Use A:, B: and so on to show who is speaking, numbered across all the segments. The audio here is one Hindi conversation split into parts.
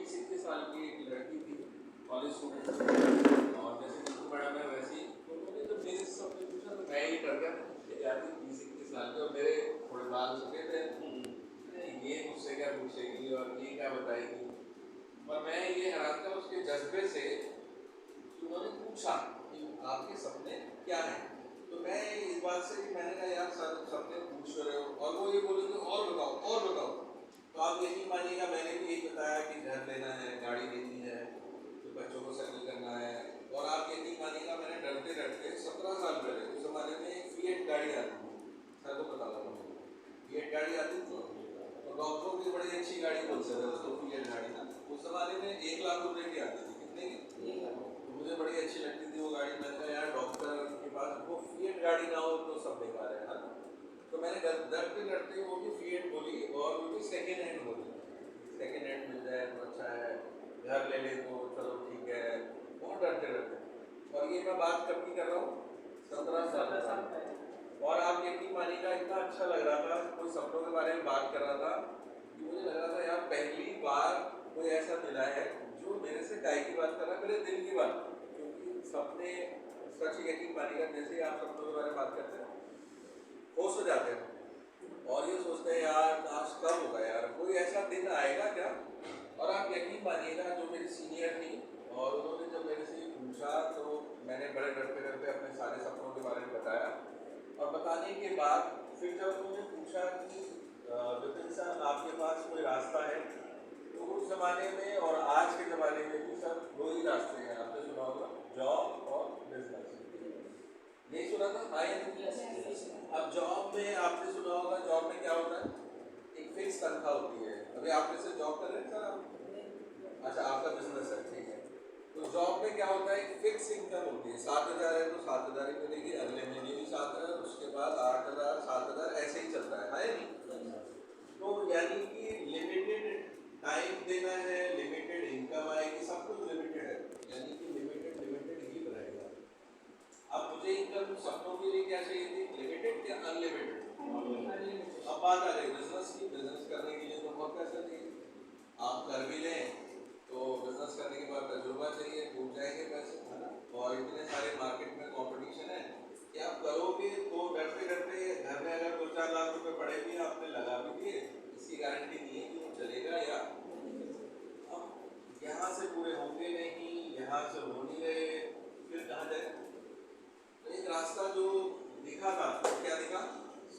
A: 20-21 साल की एक लड़की थी, कॉलेज स्टूडेंट, और जैसे नीतू मैडम है वैसे ही तो उन्होंने जब मेरे से सबने पूछा तो मैं ही डर गया। ये आदमी 20-21 साल के और मेरे थोड़े बाल सफेद थे, ये मुझसे क्या पूछेगी और ये क्या बताएगी। और मैं ये हैरान था उसके जज्बे से कि उन्होंने पूछा कि आपके सपने क्या हैं। तो मैं इस बात से कि मैंने कहा यार सर सपने पूछ रहे हो, और वो ये बोलेंगे और बताओ और बताओ। तो आप यकीन मानिएगा मैंने भी यही बताया कि घर लेना है, गाड़ी लेनी है, तो बच्चों को सेटल करना है। और आप यकीन मानिएगा मैंने डरते डरते 17 साल पहले उस ज़माने में एक फिएट गाड़ी आती थी, सर को पता लगा फिएट गाड़ी आती थी, और डॉक्टरों की बड़ी अच्छी गाड़ी बोलते थे उसको फिएट गाड़ी ना। उस ज़माने में 1 लाख रुपये की आती थी, कितने की? तो मुझे बड़ी अच्छी लगती थी वो गाड़ी। मैंने कहा यार डॉक्टर के पास वो फिएट गाड़ी ना हो तो सब बेकार है ना। तो मैंने डरते डरते वो भी फिएट बोली, और वो भी सेकेंड हैंड बोली, सेकेंड हैंड मिल जाए तो अच्छा है, घर ले ले तो चलो ठीक है, बहुत डरते डरते। और ये मैं बात कब की कर रहा हूँ, 17 साल पहले। और आप यकीन मानिएगा इतना अच्छा लग रहा था, कोई सपनों के बारे में बात कर रहा था कि मुझे लग रहा था यार पहली बार कोई ऐसा मिला है जो मेरे से काय की बात कर रहा है, मेरे दिल की बात। क्योंकि सपने सच यकीन मानिएगा जैसे ही आप सपनों के बारे में बात करते हैं होश हो जाते हैं और ये सोचते हैं यार काश कब होगा यार, कोई ऐसा दिन आएगा क्या। और आप यकीन मानिएगा जो मेरी सीनियर थी और उन्होंने जब मेरे से पूछा तो मैंने बड़े डरते डरते अपने सारे सपनों के बारे में बताया। और बताने के बाद फिर जब उन्होंने पूछा कि विपिन सर आपके पास कोई रास्ता है, तो उस ज़माने में और आज के ज़माने में भी सर दो ही रास्ते हैं, आपने सुना होगा, जॉब और बिजनेस। नहीं सुना था? हाँ या नहीं? अब जॉब में आपने सुना होगा, जॉब में क्या होता है, एक फिक्स तनख्वाह होती है। अभी आप जैसे जॉब कर रहे हैं सर आप, अच्छा आपका बिजनेस है, ठीक है। तो जॉब में क्या होता है, एक फिक्स इनकम होती है, 7,000 है तो 7,000 ही मिलेगी, अगले महीने भी 7,000, उसके बाद 8,000 7,000 ऐसे ही चलता है नहीं? तो यानी कि लिमिटेड टाइम देना है, लिमिटेड इनकम आएगी, सब कुछ लिमिटेड है, यानी कि लिमिटेड लिमिटेड ही रहेगा। अब मुझे इनकम सपनों के लिए क्या चाहिए थी, लिमिटेड या अनलिमिटेड? अब बात आ गई बिजनेस की। बिजनेस करने के लिए तो बहुत पैसा चाहिए, आप कर भी लें तो बिजनेस करने के बाद तजुर्बा चाहिए, डूब जाएंगे पैसे, है ना। और इतने सारे मार्केट में कंपटीशन है कि आप करोगे तो डरते डरते घर में अगर 2-4 लाख रुपए पड़े भी आपने लगा भी दिए, इसकी गारंटी नहीं है कि वो चलेगा या। अब यहाँ से पूरे होंगे नहीं, यहाँ से हो नहीं रहे, फिर कहाँ जाए। तो एक रास्ता जो दिखा था, क्या दिखा,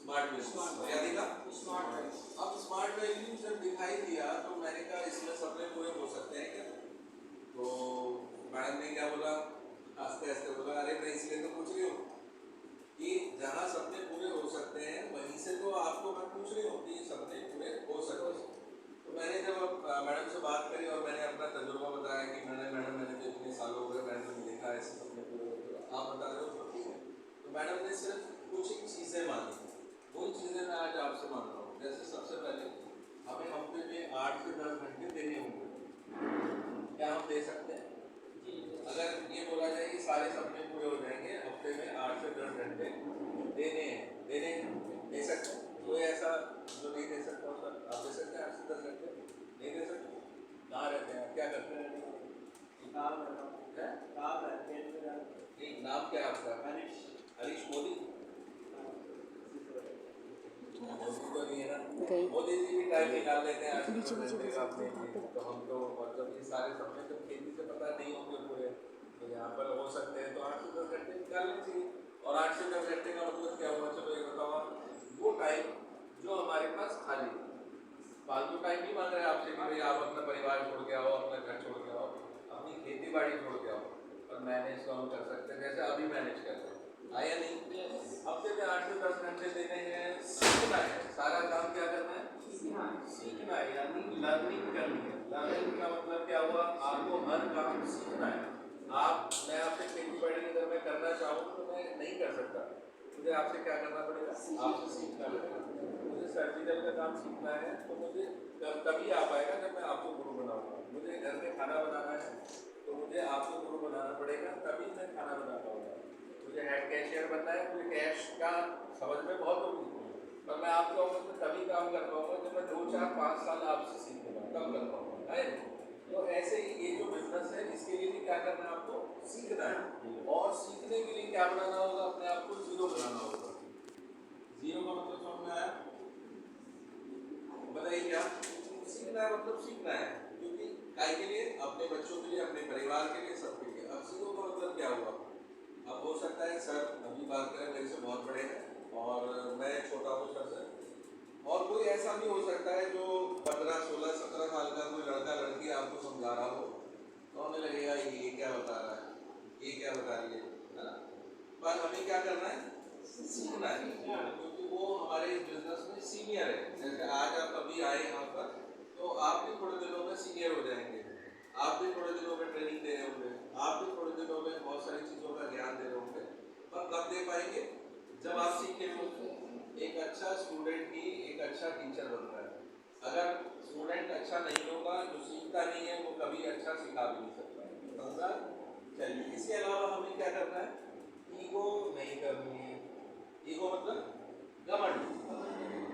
A: स्मार्ट बिजनेस। क्या दिखा, स्मार्ट वैल्यू। अब स्मार्ट वैल्यू जब दिखाई दिया तो मैंने कहा इसमें सपने पूरे हो सकते हैं क्या। तो मैडम ने क्या बोला, आस्ते आस्ते बोला, अरे मैं इसलिए तो पूछ रही हूँ कि जहाँ सपने पूरे हो सकते हैं वहीं से तो आपको मैं पूछ रही हूँ कि सपने पूरे हो सकते हैं। तो मैंने जब मैडम से बात करी और मैंने अपना तजुर्बा बताया कि मैडम मैंने तो इतने साल हो गए मैंने तो देखा ऐसे सपने पूरे होते, आप बता रहे हो तो ठीक है। तो मैडम ने सिर्फ कुछ ही चीज़ें मांगी, वही चीज़ें मैं आज आपसे मांग रहा हूँ। जैसे सबसे पहले हमें हफ्ते में 8 से 10 घंटे देने होंगे, क्या हम दे सकते हैं? अगर ये बोला जाए कि सारे सपने पूरे हो जाएंगे, हफ्ते में 8 से 10 घंटे देने दे सकते हैं। कोई ऐसा जो नहीं दे सकता हो सर, आप दे सकते हैं 8 से 10 घंटे? नहीं दे सकते? कहाँ रहते हैं, क्या करते हैं? नाम नहीं, नाम क्या है आपका? हरीश मोदी। मोदी तो नहीं है ना, मोदी जी भी टाइम निकाल लेते हैं 8 से 10 घंटे का अपने लिए। तो हम तो, और जब ये सारे सपने जब खेती से पता नहीं होंगे पूरे, तो यहाँ पर हो सकते हैं तो 8 से 10 घंटे निकालने चाहिए। और 8 से 10 घंटे का मतलब क्या हुआ, चलो ये बताओ आप, वो टाइम जो हमारे पास खाली, फालतू टाइम नहीं मांग रहे आपसे कि भाई आप अपना परिवार छोड़ के आओ, अपना घर छोड़ के आओ, अपनी खेती बाड़ी छोड़ के आओ, और मैनेज तो हम कर सकते हैं जैसे अभी मैनेज कर रहे हैं, आया नहीं। हफ्ते में 8 से 10 घंटे देने हैं, सीखना है, सारा काम क्या करना है, सीखना है, यानी लर्निंग करनी है। लर्निंग का मतलब क्या हुआ, आपको हर काम सीखना है। मैं आपसे खेती बाड़ी अगर मैं करना चाहूँ तो मैं नहीं कर सकता, मुझे आपसे क्या करना पड़ेगा, आपसे सीखना पड़ेगा। मुझे सर्जिकल का काम सीखना है तो मुझे तभी आ पाएगा जब मैं आपको गुरु बनाऊंगा। मुझे घर में खाना बनाना है तो मुझे आपको गुरु बनाना पड़ेगा, तभी मैं खाना बना पाऊंगा। मुझे हेड कैशियर बनना है, मुझे कैश का समझ में बहुत होगी, पर मैं आपके ऑफिस में तभी काम कर पाऊंगा जब मैं 2, 4, 5 साल आपसे सीखूंगा, तब कर पाऊंगा, है। तो ऐसे ही ये जो बिजनेस है इसके लिए भी क्या करना है आपको सीखना है और सीखने के लिए क्या बनाना होगा अपने आप को जीरो बनाना होगा। जीरो का मतलब समझ में आया? बताइए क्या सीखना है मतलब सीखना है क्योंकि काय के लिए अपने बच्चों के लिए अपने परिवार के लिए सबके लिए। अब जीरो का मतलब क्या हुआ? अब हो सकता है सर अभी बात करें मेरे से बहुत बड़े हैं और मैं छोटा हूँ सर से, और कोई ऐसा भी हो सकता है जो 15, 16, 17 साल का कोई लड़का लड़की आपको समझा रहा हो तो हमें लगेगा ये क्या बता रहा है, ये क्या बता रही है ना। पर हमें क्या करना है सीखना है क्योंकि वो हमारे बिजनेस में सीनियर है। जैसे आज आप अभी आए यहाँ पर तो आप भी थोड़े दिनों में सीनियर हो जाएंगे, आप भी थोड़े दिनों में ट्रेनिंग दे रहे होंगे, आप भी थोड़े दिनों में बहुत सारी चीज़ों का ज्ञान दे रहे होंगे। पर कब दे पाएंगे? जब आप सीखेंगे। एक अच्छा स्टूडेंट ही एक अच्छा टीचर बनता है। अगर स्टूडेंट अच्छा नहीं होगा, जो सीखता नहीं है वो कभी अच्छा सिखा भी नहीं सकता है। समझा? चलिए इसके अलावा हमें क्या करना है? ईगो नहीं करनी है। ईगो मतलब घमंड।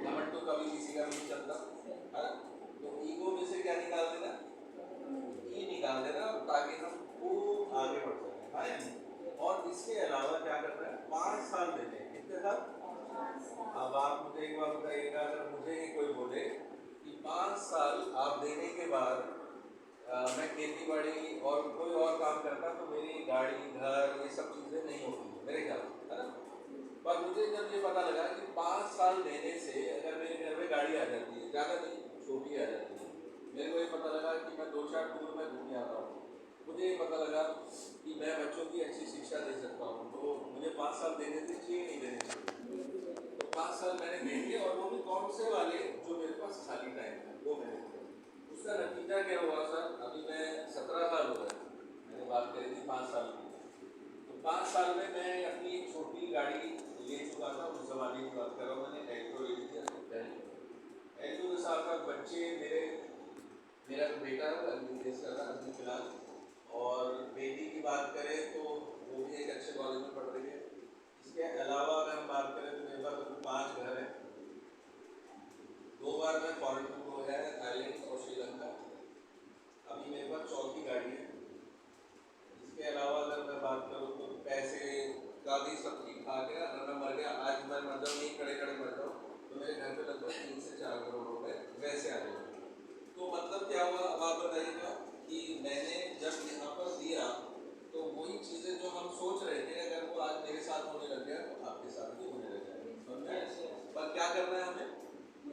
A: घमंड तो कभी किसी का नहीं चलता है ना। तो ईगो में से क्या निकाल देना? ई निकाल देना ताकि हम खूब आगे बढ़ सकें। हाँ या नहीं? और इसके अलावा क्या करना है? 5 साल देने हैं। कितने साल? अब आप मुझे एक बार बताइएगा, अगर मुझे ही कोई बोले कि 5 साल आप देने के बाद मैं खेती बाड़ी और कोई और काम करता तो मेरी गाड़ी घर ये सब चीज़ें नहीं होती मेरे ख्याल से, है ना। पर मुझे जब ये पता लगा कि 5 साल देने से अगर मेरे घर में गाड़ी आ जाती है, ज़्यादा नहीं छोटी आ जाती है, मेरे को ये पता लगा कि मैं 2-4 टूर में घूम आता हूँ, मुझे ये पता लगा कि मैं बच्चों की अच्छी शिक्षा दे सकता हूँ, तो मुझे 5 साल देने चाहिए नहीं देने चाहिए? तो 5 साल मैंने दे दिए और वो भी कौन से वाले जो मेरे पास खाली टाइम है वो मैंने दिए। उसका नतीजा क्या हुआ सर? अभी मैं 17 साल हो गए, मैंने बात करी थी 5 साल की, तो 5 साल में मैं अपनी एक छोटी गाड़ी ले चुका था। उस जमाने की बात कर रहा हूँ, मैंने एल्टो ले ली थी पहले। एल्टो के साथ साथ बच्चे मेरा जो बेटा है वो एमबीबीएस कर रहा है अभी फिलहाल, और बेटी की बात करें तो वो भी एक अच्छे कॉलेज में पढ़ रही है। इसके अलावा अगर हम बात करें तो मेरे पास अभी 5 घर हैं। 2 बार मैं फॉरेन टूर हो गया है, थाईलैंड और श्रीलंका। अभी मेरे पास चौथी गाड़ी है। इसके अलावा अगर मैं बात करूँ तो पैसे का भी सब ठीक ठाक है। अगर मैं मर गया, आज मैं मर जाऊँ, नहीं खड़े खड़े मर जाऊँ, तो मेरे घर पे लगभग 3 से 4 करोड़ रुपए वैसे आ जाएंगे। तो मतलब क्या हुआ? अब आप बताइएगा कि मैंने जब यहाँ पर दिया तो वही चीज़ें जो हम सोच रहे थे अगर वो आज मेरे साथ होने लग गया तो आपके साथ भी होने लग जाएगा। पर क्या करना है हमें?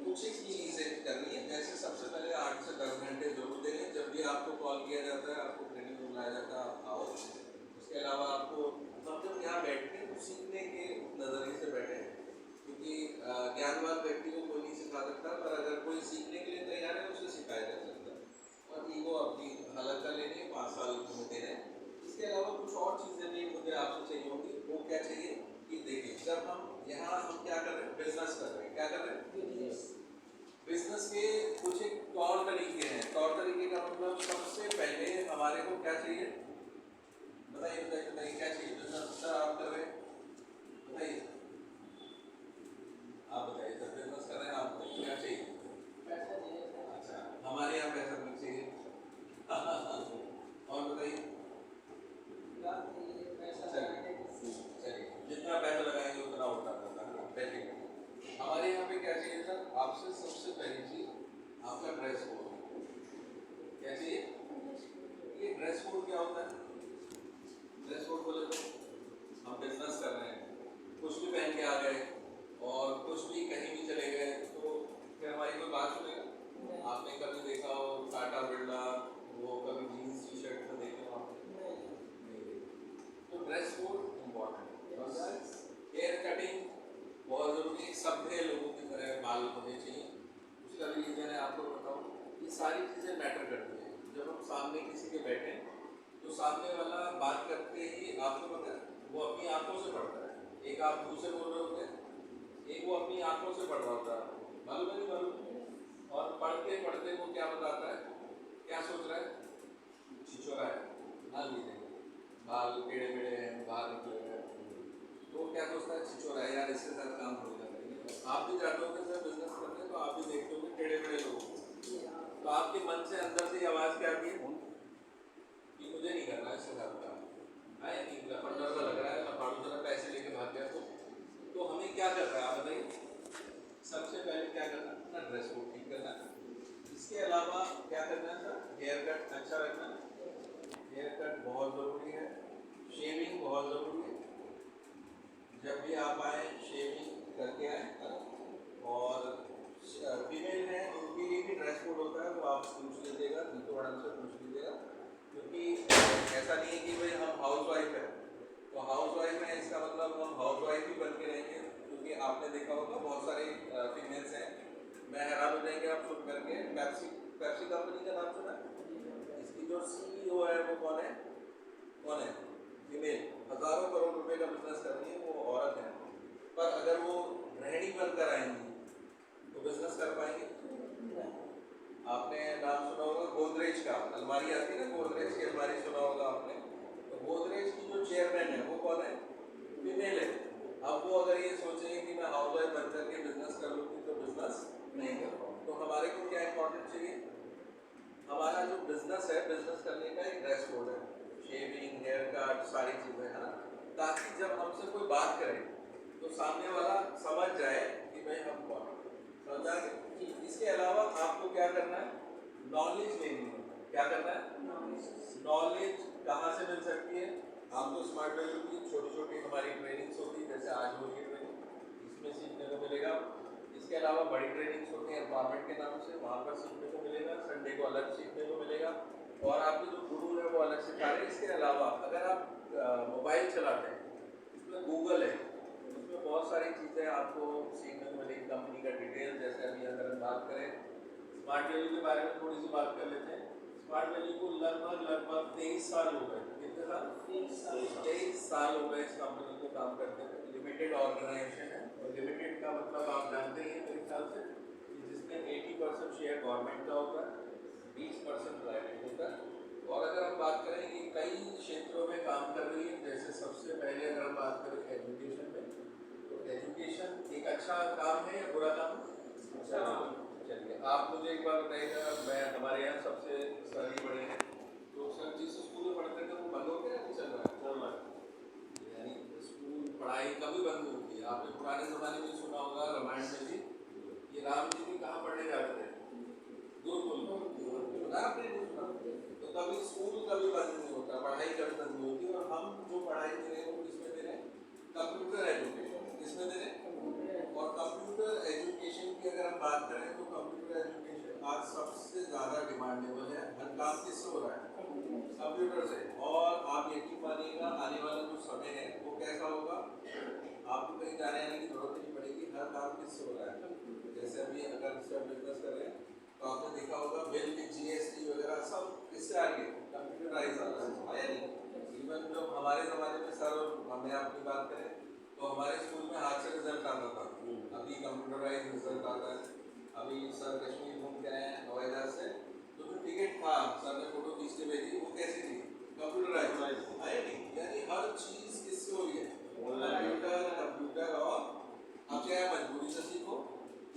A: कुछ एक चीज़ें करनी है। जैसे सबसे पहले 8 से 10 घंटे जरूर देंगे। जब भी आपको कॉल किया जाता है, आपको ट्रेनिंग में बुलाया जाता है, आप आओ। उसके अलावा आपको मतलब यहाँ बैठने तो सीखने के नज़रिए से बैठे, क्योंकि ज्ञानवान व्यक्ति को कोई नहीं सिखा सकता, पर अगर कोई सीखने के लिए तैयार है उसे सिखाया जा सकता है। और ईगो अपनी हालत का लेने 5 साल में दे रहे हैं। इसके अलावा कुछ और चीज़ें भी मुझे आपसे चाहिए होंगी। वो क्या चाहिए कि देखिए, जब हम यहाँ हम क्या कर रहे हैं? बिजनेस कर रहे हैं। क्या कर रहे हैं? बिजनेस के कुछ एक तौर तरीके हैं। तौर तरीके का मतलब सबसे पहले हमारे को क्या चाहिए? बताइए बताइए बताइए क्या चाहिए? बिजनेस सर आप कर रहे हैं, बताइए, आप बताइए सर बिजनेस कर रहे हैं, आप बताइए क्या चाहिए? अच्छा, हमारे यहाँ पैसा नहीं चाहिए। और बताइए। चलिए, जितना पैसा लगाएंगे उतना उठा करता है। बैठिए। हमारे यहाँ पे क्या चाहिए सर? आपसे सबसे पहली चीज आपका ड्रेस कोड। क्या चाहिए? ये ड्रेस कोड क्या होता है? ड्रेस कोड बोले तो हम बिजनेस कर रहे हैं, कुछ भी पहन के आ गए और कुछ भी कहीं भी चले गए तो फिर हमारी कोई बात सुनेगा? आपने कभी देखा हो टाटा बिरला वो कभी जीन्स टी शर्ट में देखे हो आपने? नहीं देखा। तो ड्रेस कोड इम्पोर्टेंट है। हेयर कटिंग बहुत ज़रूरी है। सभ्य लोगों की तरह बाल होने चाहिए। उसका भी रीज़न है, आपको बताऊँ, ये सारी चीज़ें मैटर करती हैं। जब हम सामने किसी के बैठे तो सामने वाला बात करते ही आपको पता है वो अपनी आंखों से पढ़ता है। एक आप मुँह से बोल रहे होते हैं, एक वो अपनी आंखों से पढ़ रहा होता है। मालूम है नहीं मालूम? और पढ़ते पढ़ते वो क्या बताता है, क्या सोच रहा है? छिछोरा है, मान लीजिए बाल टेढ़े मेढ़े हैं, बाहर निकले हुए हैं, तो क्या सोचता है? छिछोरा है यार, इसके साथ काम हो जाएगा। आप भी जाते होंगे सर बिजनेस करने, तो आप भी देखते होंगे टेढ़े मेढ़े लोग, तो आपके मन से अंदर से आवाज़ क्या आती है? इसके अलावा क्या करना है सर? हेयर कट अच्छा रखना है, हेयर कट बहुत ज़रूरी है, शेविंग बहुत ज़रूरी है। जब भी आप आए शेविंग करके आए। और फीमेल हैं उनके लिए भी ड्रेस कोड होता है, वो आप पूछ लीजिएगा, नीतू मैडम से पूछ लीजिएगा, क्योंकि ऐसा नहीं है कि भाई हम हाउस वाइफ है तो हाउस वाइफ है इसका मतलब हम हाउस वाइफ ही बन के रहेंगे, क्योंकि आपने देखा होगा बहुत सारे फीमेल्स हैं, मैं हैरान हो जाएंगे आप सुन करके। पेप्सी पेप्सी कंपनी का नाम सुना है? इसकी जो CEO है वो कौन है? कौन है? फीमेल, हज़ारों करोड़ रुपए का बिजनेस कर रही है, वो औरत है। पर अगर वो गृहिणी बनकर आएंगी तो बिजनेस कर पाएंगे? आपने नाम सुना होगा गोदरेज का, अलमारी आती है ना, गोदरेज की अलमारी सुना होगा आपने। तो गोदरेज की जो चेयरमैन है वो कौन है? फीमेल है। अब वो अगर ये सोचेंगे कि मैं हाउस वाइफ बन करके बिजनेस कर लूँगी तो बिजनेस नहीं कर पाऊँ। तो हमारे को क्या इंपॉर्टेंट चाहिए? हमारा जो बिजनेस है, बिजनेस करने का एक ड्रेस कोड है, शेविंग, हेयर कट, सारी चीज़ें है ना, ताकि जब हमसे कोई बात करे तो सामने वाला समझ जाए कि भाई हम कौन है। समझा गया? इसके अलावा आपको क्या करना है? नॉलेज लेनी है। क्या करना है? नॉलेज कहाँ से मिल सकती है? आपको स्मार्ट वैल्यू की छोटी छोटी हमारी ट्रेनिंग्स होती है, जैसे आज हो रही है ट्रेनिंग, इसमें सीखने को मिलेगा। इसके अलावा बड़ी ट्रेनिंग्स होती हैं एम्पावरमेंट के नाम से, वहाँ पर सीखने को मिलेगा, संडे को अलग सीखने को मिलेगा, और आपके जो गुरु है वो अलग सिखा रहे हैं। इसके अलावा अगर आप मोबाइल चलाते हैं, उसमें गूगल है, उसमें बहुत सारी चीज़ें आपको सीखने को मिलेगी, कंपनी का डिटेल। जैसे अभी अगर हम बात करें स्मार्ट वैल्यू के बारे में, थोड़ी सी बात कर लेते हैं। स्मार्ट वैल्यू को लगभग 23 साल हो गए। कितने साल? 23 साल हो गए इस कंपनी को काम करते हैं। लिमिटेड ऑर्गेनाइजेशन है, और लिमिटेड का मतलब आप जानते ही हैं मेरे ख्याल से कि जिसमें 80% शेयर गवर्नमेंट का होता है, 20% प्राइवेट होता है। और अगर हम बात करें कि कई क्षेत्रों में काम कर रही है, जैसे सबसे पहले अगर हम बात करें एजुकेशन में, तो एजुकेशन एक अच्छा काम है या बुरा काम? अच्छा काम। चलिए आप मुझे एक बार बताइएगा, मैं हमारे यहाँ सबसे सर ही बड़े हैं, तो सर जिस स्कूल में पढ़ते थे वो बंद हो गया नहीं चल रहा है? चल रहा है। यानी स्कूल पढ़ाई कभी बंद होती है? आपने पुराने ज़माने में सुना होगा, रामायण में भी, ये राम जी भी कहाँ पढ़ने जाते थे? गुरुकुल। सुना आपने? नहीं सुना? तो कभी स्कूल कभी बंद नहीं होता, पढ़ाई कभी बंद नहीं होती। और हम जो पढ़ाई दे रहे हैं वो किसमें दे रहे हैं? Computer education. किसमें दे रहे हैं? और कंप्यूटर एजुकेशन की अगर हम बात करें तो कंप्यूटर एजुकेशन आज सबसे ज़्यादा डिमांडेबल है। हर काम किससे हो रहा है? कंप्यूटर से। और आप यकीन मानिएगा आने वाला जो समय है वो कैसा होगा, आपको कहीं जाने आने की जरूरत नहीं पड़ेगी, हर काम किससे हो रहा है? जैसे अभी अगर बिजनेस कर रहे हैं तो आपने देखा होगा बिल की GST वगैरह सब किससे आ रही है? कंप्यूटराइज आ रहा है नहीं? इवन जब हमारे ज़माने में सर, हमने अपनी बात करें तो हमारे स्कूल में हाथ से रिजल्ट आता था, अभी कंप्यूटराइज रिजल्ट आता है। अभी सर कश्मीर घूम के आए हैं हवाई जहाज से, तो जो टिकट था सर ने फोटो खींच के भेजी, वो कैसी थी? कंप्यूटराइज है नहीं? यानी हर चीज़ किससे हो रही है? कंप्यूटर। कंप्यूटर। और अब चाहे मजबूरी से सीखो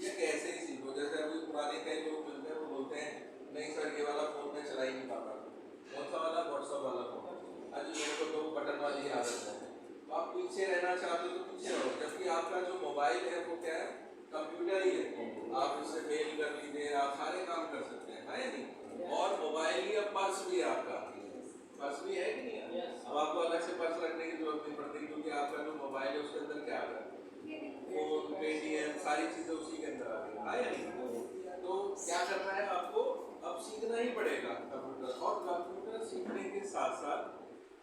A: या कैसे ही सीखो, जैसे अभी पुराने कई लोग मिलते हैं वो बोलते हैं नहीं सर ये वाला फ़ोन मैं चला ही नहीं पाता। कौन सा वाला? व्हाट्सअप वाला फ़ोन। अजी मेरे को तो बटन वाली आदत है। तो आप पीछे रहना चाहते हो तो पीछे रहो, जबकि आपका जो मोबाइल है वो क्या है? कंप्यूटर ही है। आप इससे मेल कर लीजिए, आप सारे काम कर सकते हैं, है नहीं? और मोबाइल ही अब पर्स भी है आपका, पर्स भी है कि नहीं है? अब आपको अलग से पर्स रखने की जरूरत नहीं पड़ती, क्योंकि आपका जो मोबाइल है उसके अंदर क्या आ गया? फोन, पेटीएम, सारी चीज़ें उसी के अंदर आ गई, है या नहीं? तो क्या करना है आपको? अब सीखना ही पड़ेगा कंप्यूटर। और कंप्यूटर सीखने के साथ साथ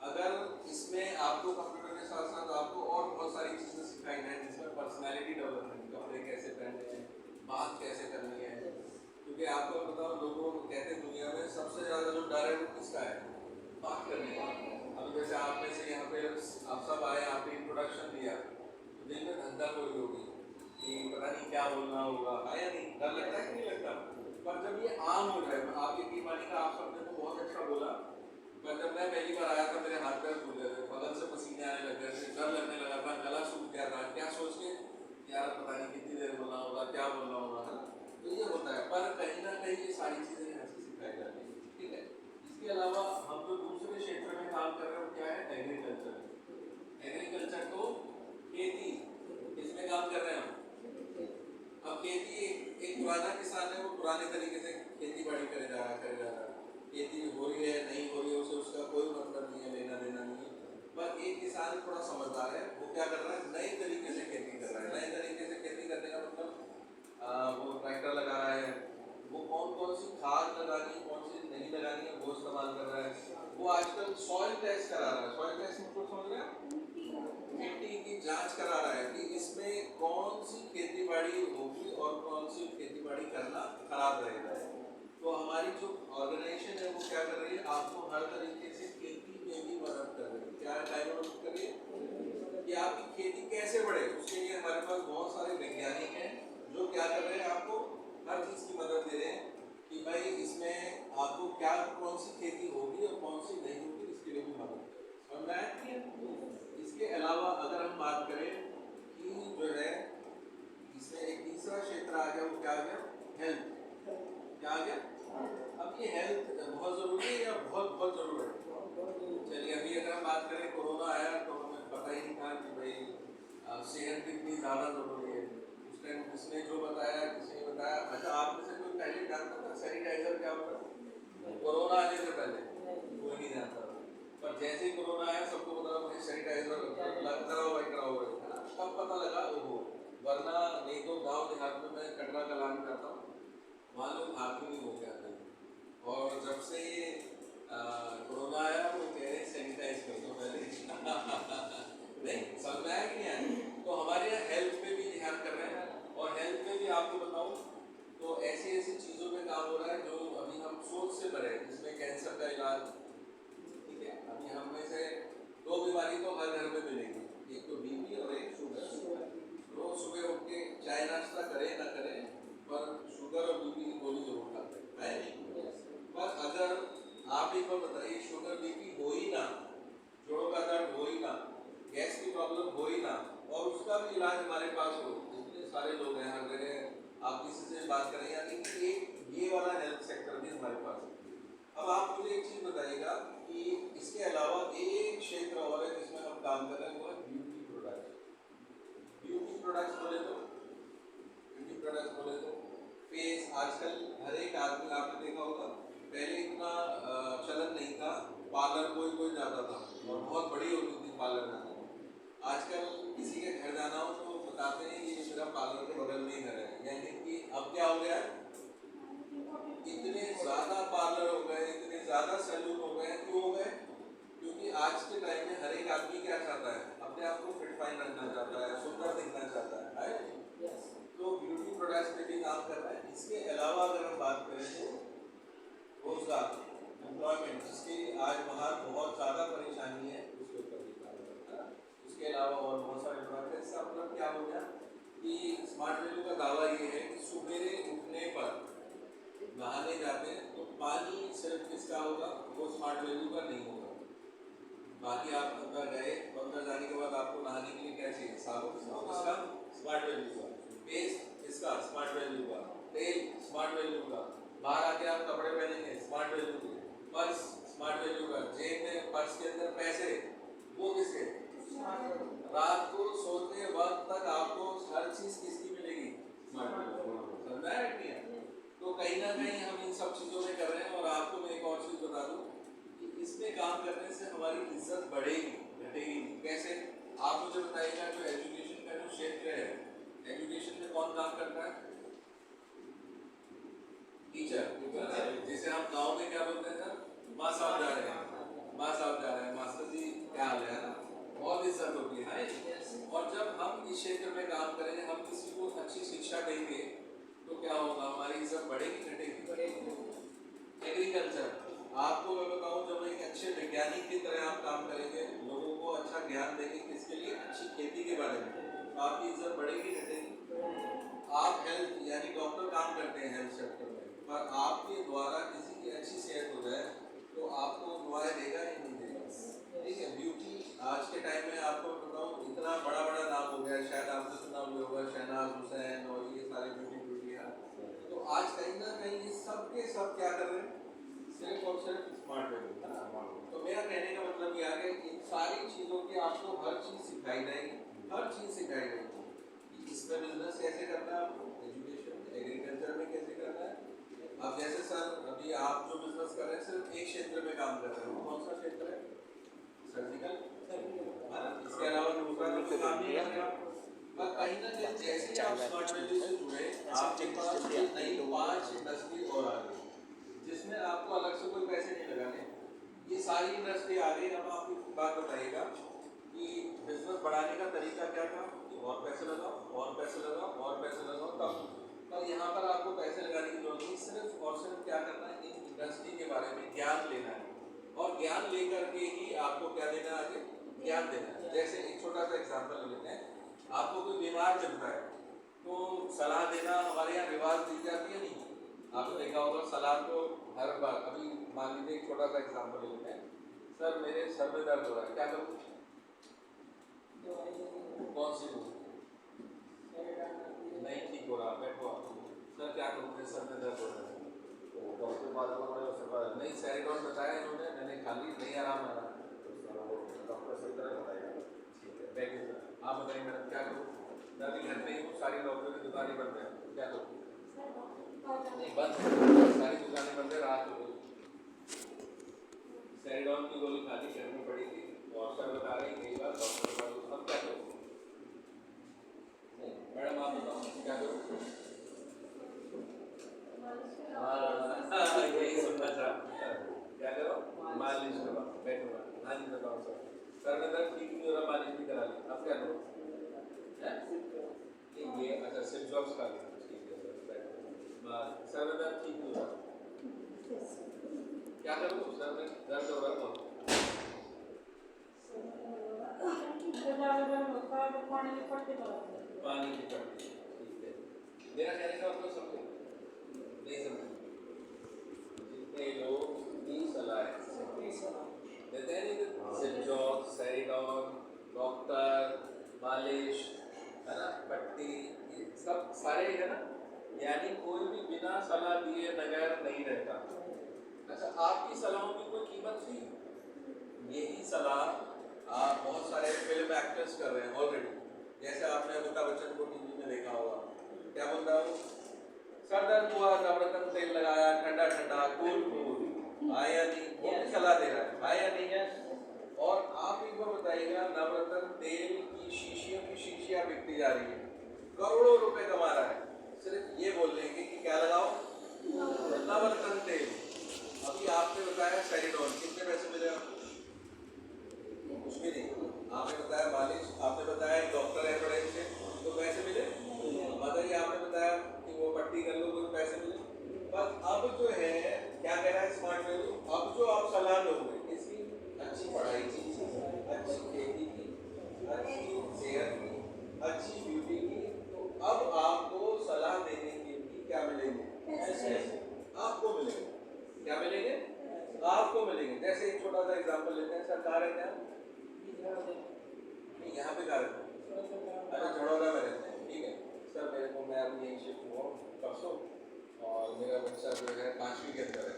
A: अगर इसमें आपको कंप्यूटर के साथ साथ आपको और बहुत सारी चीज़ें सिखाई जाए, जिसमें पर्सनैलिटी डेवलपमेंट, कपड़े कैसे पहनने हैं, बात कैसे करनी है, क्योंकि आपको बताओ लोगों को कहते हैं दुनिया में सबसे ज़्यादा जो डर है वो किसका है? बात करने का। अभी जैसे आप में से यहाँ पे आप सब आए, आपने इंट्रोडक्शन दिया, तो दिल में धंधा कोई होगी कि पता नहीं क्या बोलना होगा, है या नहीं? डर लगता है कि नहीं लगता? पर जब ये आम हो जाए, आप यकीन मानिएगा, आप सबने तो बहुत अच्छा बोला, पर जब मैं पहली बार आया था मेरे हाथ पैर फूल गए थे, बगल से पसीने आने लग गए थे, डर लगने लगा था, गला सूख गया था, क्या सोच के यार पता नहीं कितनी देर बोलना होगा, क्या बोलना होगा, है ना? तो ये होता है, पर कहीं ना कहीं ये सारी चीज़ें यहाँ से सिखाई जाती हैं, ठीक है? इसके अलावा हम जो दूसरे क्षेत्र में काम कर रहे हैं वो क्या है? एग्रीकल्चर। एग्रीकल्चर तो खेती, इसमें काम कर रहे हैं हम। अब खेती एक पुराना किसान है वो पुराने तरीके से खेती बाड़ी करे जा रहा है, खेती हो रही है नहीं हो रही है उसे उसका कोई मतलब नहीं है, लेना देना नहीं है। पर एक किसान थोड़ा समझदार है, वो क्या कर रहा है, नए तरीके से खेती कर रहा है। नए तरीके से खेती करने का मतलब वो ट्रैक्टर लगा रहा है, वो कौन कौन सी खाद लगानी कौन सी नहीं लगानी है वो इस्तेमाल कर रहा है। वो आजकल सॉइल टेस्ट करा रहा है। सॉइल टेस्ट मतलब समझ रहे हैं, मिट्टी की जांच करा रहा है कि इसमें कौन सी खेती बाड़ी होगी और कौन सी खेती बाड़ी करना खराब रहेगा। तो हमारी जो ऑर्गेनाइजेशन है वो क्या कर रही है, आपको हर तरीके से खेती में भी मदद कर रही है। क्या टाइम मदद कर रही है कि आपकी खेती कैसे बढ़े, उसके लिए हमारे पास बहुत सारे वैज्ञानिक हैं जो क्या कर रहे हैं, आपको हर चीज़ की मदद दे रहे हैं कि भाई इसमें आपको क्या कौन सी खेती होगी और कौन सी नहीं होगी, इसके लिए भी मदद करें। और मैं इसके अलावा अगर हम बात करें कि जो है इसमें एक तीसरा क्षेत्र आ गया, वो क्या आ गया, हेल्थ। क्या आ गया, अब ये हेल्थ बहुत ज़रूरी है या बहुत बहुत ज़रूरी है। चलिए अभी अगर हम बात करें, कोरोना आया तो हमें पता ही नहीं था कि भाई सेहत कितनी ज़्यादा ज़रूरी है। उस टाइम किसने जो बताया किसी ने बताया। अच्छा, आप में से कोई पहले जानता था सैनिटाइजर क्या होता है? कोरोना आने से पहले कोई नहीं जानता था, पर जैसे ही कोरोना आया सबको पता लगा भाई सैनिटाइजर कराओ भाई कराओ भाई, है ना। तब पता लगा वो, वरना नहीं तो गांव देहात में मैं कटरा कलान करता हूँ, वहाँ लोग हाथ भी नहीं धो के आते। और जब से ये कोरोना आया वो कह रहे सैनिटाइज कर दो पहले नहीं समझ में आया कि नहीं आया। तो हमारे यहाँ हेल्थ पे भी ध्यान कर रहे हैं, और हेल्थ में भी आपको बताऊँ तो ऐसी ऐसी चीज़ों में काम हो रहा है जो अभी हम सोच से परे, जिसमें कैंसर का इलाज, ठीक है। अभी हम में से दो बीमारी तो हर घर में मिलेगी, एक तो बीपी और एक शुगर। रोज सुबह उठ के चाय नाश्ता करें ना करें, पर शुगर और बीपी की गोली जरूर खाते हैं, नहीं। पर अगर आप एक बार बताइए, शुगर बीपी हो ही ना, जोड़ों का दर्द हो ही ना, गैस की प्रॉब्लम हो ही ना, और उसका भी इलाज हमारे पास हो, इतने सारे लोग हैं हर जगह, आप किसी से बात करें, यानी कि एक ये वाला हेल्थ सेक्टर भी हमारे पास है। अब आप मुझे एक चीज़ बताइएगा कि इसके अलावा एक क्षेत्र और है जिसमें हम काम कर रहे हैं, वो है ब्यूटी प्रोडक्ट्स। ब्यूटी प्रोडक्ट्स बोले तो फेस, आजकल हर एक आदमी, आपने देखा होगा पहले इतना चलन नहीं था, पार्लर कोई कोई जाता था और बहुत बड़ी होती थी पार्लर जाना। आजकल किसी के घर जाना हो तो बताते हैं ये मेरा पार्लर के बगल में ही घर है। यानी कि अब क्या हो गया, इतने ज़्यादा पार्लर हो गए, इतने ज़्यादा सैलून हो गए। क्यों हो गए? क्योंकि आज के टाइम में हर एक आदमी क्या चाहता है, अपने आप को फिट फाइन रखना चाहता है, सुंदर दिखना चाहता है। तो ब्यूटी प्रोडक्ट्स पे भी काम कर रहा है। इसके अलावा अगर हम बात करें तो रोजगार, एम्प्लॉयमेंट, जिसकी आज बाहर बहुत ज़्यादा परेशानी है, उसके ऊपर भी काम करता है। उसके अलावा और बहुत सारे प्रोडक्ट। इसका मतलब क्या हो गया कि स्मार्ट वैल्यू का दावा ये है कि सुबह उठने पर नहाने जाते हैं तो पानी सिर्फ किसका होगा, वो स्मार्ट वैल्यू का नहीं होगा। बाकी आप अंदर गए, अंदर जाने के बाद आपको नहाने के लिए क्या चाहिए, साबुन, इसका स्मार्ट वैल्यू का, पेस्ट इसका स्मार्ट वैल्यू का, तेल स्मार्ट वैल्यू का, बाहर आके आप कपड़े पहनेंगे स्मार्ट वैल्यू के, पर्स स्मार्ट वैल्यू का, जेब में पर्स के अंदर पैसे, वो किसके, रात को सोते वक्त तक आपको हर चीज़ किसकी मिलेगी, स्मार्ट वैल्यू। समझा है कि नहीं? तो कहीं ना कहीं हम इन सब चीज़ों में कर रहे हैं। और आपको मैं एक और चीज़ बता दूँ, इसमें काम करने से हमारी इज्जत बढ़ेगी, घटेगी। कैसे? आप मुझे बताइएगा, जो एजुकेशन का जो क्षेत्र है, एजुकेशन में कौन काम करता है, टीचर। जिसे हम गांव में क्या बोलते हैं, माँ साहब जा रहे हैं, माँ साहब जा रहे हैं, मास्टर जी क्या हाल है ना, बहुत इज्जत होती है। और जब हम इस क्षेत्र में काम करेंगे, हम किसी को अच्छी शिक्षा देंगे तो क्या होगा, हमारी इज्जत बढ़ेगी घटेगी। एग्रीकल्चर, आपको मैं बताऊं, जब एक अच्छे वैज्ञानिक की तरह आप काम करेंगे, लोगों को अच्छा ज्ञान देंगे किसके लिए, अच्छी खेती के बारे में, तो आपकी इज्जत बढ़ेगी घटेगी। आप हेल्थ यानी डॉक्टर काम करते हैं हेल्थ सेक्टर में, पर आपके द्वारा किसी की अच्छी सेहत हो जाए तो आपको दुआएं देगा या नहीं देगा, ठीक है। ब्यूटी आज के टाइम में आपको बताऊँ, इतना बड़ा बड़ा नाम हो गया, शायद आपने सुना हुआ होगा शहनाज हुसैन और ये सारे ब्यूटी है। तो आज कहीं ना कहीं सब के सब क्या कर रहे हैं, सिर्फ और सिर्फ स्मार्ट वैल्यू। तो मेरा कहने का मतलब ये आ गया, इन सारी चीज़ों की आपको हर चीज़ सिखाई जाएगी, हर चीज़ सिखाई जाएगी। इसमें बिजनेस कैसे करना है, आपको एजुकेशन, एग्रीकल्चर अब जैसे सर अभी आप जो बिजनेस कर रहे हैं सिर्फ एक क्षेत्र में काम कर रहे हो, कौन सा क्षेत्र है? सर्जिकल, है ना? इसके अलावा दूसरा तो कोई काम नहीं कर रहे आप। पर कहीं ना कहीं जैसे ही आप स्मार्ट वैल्यू से जुड़े आपके पास ये नई 5 इंडस्ट्री और आ गई जिसमें आपको अलग से कोई पैसे नहीं लगाने। ये सारी इंडस्ट्री आ गई। अब आप एक बात बताइएगा कि बिजनेस बढ़ाने का तरीका क्या था कि और पैसे लगाओ और पैसे लगाओ और पैसे लगाओ तब। पर यहाँ पर आपको पैसे लगाने की जरूरत नहीं, सिर्फ और सिर्फ क्या करना है, इन इंडस्ट्री के बारे में ज्ञान लेना है और ज्ञान लेकर के ही आपको क्या देना है, आगे ज्ञान देना है। जैसे एक छोटा सा एग्जाम्पल लेते हैं, आपको कोई बीमार चलता है तो सलाह देना हमारे यहाँ रिवाज दी जाती है नहीं? आपने देखा होगा सलाह तो हर बार। अभी मान लीजिए एक छोटा सा एग्जाम्पल लेते हैं, सर मेरे सर में दर्द हो रहा है, क्या करूँ? कौन सी नहीं ठीक हो रहा, बैठो आप। सर क्या करूँ, मेरे सर में दर्द हो रहा है, डॉक्टर बात नहीं सैरिडॉन बताया इन्होंने, मैंने खा ली, नहीं आराम आ रहा, डॉक्टर सही तरह बताएगा। ठीक है बैठिए सर, आप बताइए मैडम क्या करूँ? मैं अभी घर में ही हूँ, सारी डॉक्टर की दुकानें बंद है, क्या करूँ? नहीं बंद, सारी दुकानें बंद है, रात हो गई, सैरिडॉन की गोली खाली करनी पड़ेगी और सर बता रही कई बार डॉक्टर के पास, अब क्या करूँ? मैडम आप बताओ क्या करूँ? यही सुनना चाहता, क्या करो? मालिश करो, बैठो। हाँ जी बताओ सर, सर में दर्द ठीक नहीं हो रहा, मालिश भी करा ली, अब क्या करो? ये अच्छा सिर्फ जॉब्स का ठीक है सर, बैठो। सर में दर्द ठीक नहीं हो रहा, क्या करूँ? सर में दर्द हो रहा है पानी की पट्टी, ठीक है। मेरा कहने का मतलब समझे नहीं समझे? जितने लोग की सलाह देते हैं नहीं, सिरजॉब, सैरिडॉन, डॉक्टर, मालिश, है ना, पट्टी, ये सब सारे है ना, यानी कोई भी बिना सलाह दिए बगैर नहीं रहता। अच्छा आपकी सलाहों की कोई कीमत थी? यही सलाह आप बहुत सारे फिल्म एक्टर्स कर रहे हैं ऑलरेडी। जैसे आपने अमिताभ बच्चन को टीवी में देखा होगा, क्या बोलता है वो? सर दर्द हुआ, नवरत्न तेल लगाया, ठंडा ठंडा कूल कूल, आया नहीं, वो भी सलाह दे रहा है, आया नहीं है। और आप एक बार बताइएगा, नवरत्न तेल की शीशियों की शीशियां बिकती जा रही है, करोड़ों रुपए कमा रहा है, सिर्फ ये बोल लेंगे कि क्या लगाओ? नवरत्न तेल। अभी आपने बताया सैरिडॉन, कितने पैसे मिले आपको? कुछ भी नहीं। आपने बताया मालिश, आपने बताया एक डॉक्टर है बड़े से, तो पैसे मिले? मदर ही आपने बताया कि वो पट्टी कर लो, कुछ पैसे मिले? बस अब जो है क्या कह रहा है स्मार्ट वैल्यू, अब जो आप सलाह दोगे इसकी अच्छी पढ़ाई की, अच्छी खेती की, अच्छी सेहत की, अच्छी ब्यूटी की, तो अब आपको सलाह देने के भी क्या मिलेंगे? आपको मिलेंगे। क्या मिलेंगे? आपको मिलेंगे। जैसे एक छोटा सा एग्जाम्पल लेते हैं, सरकार है क्या यहाँ पे कार्य अरे झड़ौदा में रहते हैं, ठीक है सर, मेरे को मैं अभी यहीं शिफ्ट हुआ परसों और मेरा बच्चा जो है 5वीं के अंदर है,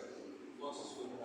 A: कौन सा स्कूल में